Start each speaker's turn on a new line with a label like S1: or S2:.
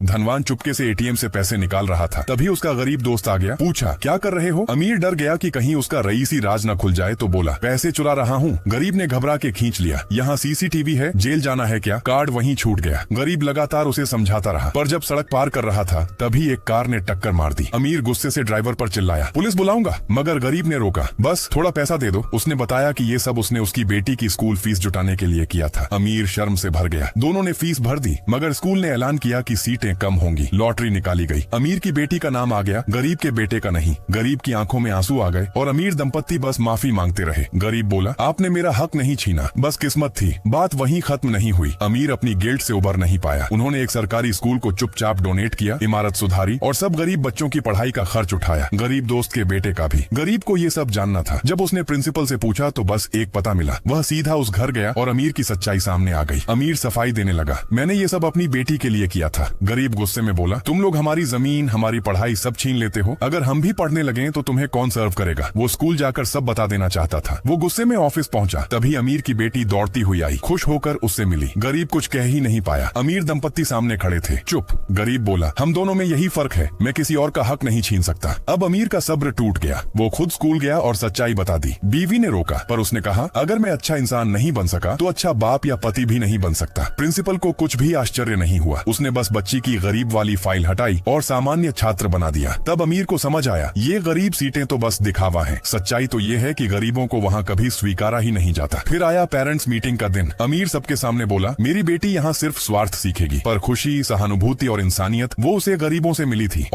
S1: धनवान चुपके से एटीएम से पैसे निकाल रहा था, तभी उसका गरीब दोस्त आ गया। पूछा, क्या कर रहे हो? अमीर डर गया कि कहीं उसका रईसी राज न खुल जाए, तो बोला, पैसे चुरा रहा हूँ। गरीब ने घबरा के खींच लिया। यहाँ सीसीटीवी है, जेल जाना है क्या? कार्ड वहीं छूट गया। गरीब लगातार उसे समझाता रहा, पर जब सड़क पार कर रहा था तभी एक कार ने टक्कर मार दी। अमीर गुस्से से ड्राइवर पर चिल्लाया, पुलिस बुलाऊंगा, मगर गरीब ने रोका, बस थोड़ा पैसा दे दो। उसने बताया कि ये सब उसने उसकी बेटी की स्कूल फीस जुटाने के लिए किया था। अमीर शर्म से भर गया। दोनों ने फीस भर दी, मगर स्कूल ने ऐलान किया कि सीटें कम होंगी। लॉटरी निकाली गई। अमीर की बेटी का नाम आ गया, गरीब के बेटे का नहीं। गरीब की आंखों में आंसू आ गए और अमीर दंपत्ति बस माफी मांगते रहे। गरीब बोला, आपने मेरा हक नहीं छीना, बस किस्मत थी। बात वहीं खत्म नहीं हुई। अमीर अपनी गिल्ट से उबर नहीं पाया। उन्होंने एक सरकारी स्कूल को चुपचाप डोनेट किया, इमारत सुधारी और सब गरीब बच्चों की पढ़ाई का खर्च उठाया, गरीब दोस्त के बेटे का भी। गरीब को ये सब जानना था। जब उसने प्रिंसिपल से पूछा तो बस एक पता मिला। वह सीधा उस घर गया और अमीर की सच्चाई सामने आ गई। अमीर सफाई देने लगा, मैंने ये सब अपनी बेटी के लिए किया था। गरीब गुस्से में बोला, तुम लोग हमारी जमीन, हमारी पढ़ाई सब छीन लेते हो। अगर हम भी पढ़ने लगे तो तुम्हें कौन सर्व करेगा? वो स्कूल जाकर सब बता देना चाहता था। वो गुस्से में ऑफिस पहुंचा, तभी अमीर की बेटी दौड़ती हुई आई, खुश होकर उससे मिली। गरीब कुछ कह ही नहीं पाया। अमीर दंपत्ति सामने खड़े थे। चुप। गरीब बोला, हम दोनों में यही फर्क है, मैं किसी और का हक नहीं छीन सकता। अब अमीर का सब्र टूट गया। वो खुद स्कूल गया और सच्चाई बता दी। बीवी ने रोका, पर उसने कहा, अगर मैं अच्छा इंसान नहीं बन सका तो अच्छा बाप या पति भी नहीं बन सकता। प्रिंसिपल को कुछ भी आश्चर्य नहीं हुआ। उसने बस बच्ची की गरीब वाली फाइल हटाई और सामान्य छात्र बना दिया। तब अमीर को समझ आया, ये गरीब सीटें तो बस दिखावा है। सच्चाई तो ये है कि गरीबों को वहाँ कभी स्वीकारा ही नहीं जाता। फिर आया पेरेंट्स मीटिंग का दिन। अमीर सबके सामने बोला, मेरी बेटी यहाँ सिर्फ स्वार्थ सीखेगी, पर खुशी, सहानुभूति और इंसानियत वो उसे गरीबों से मिली थी।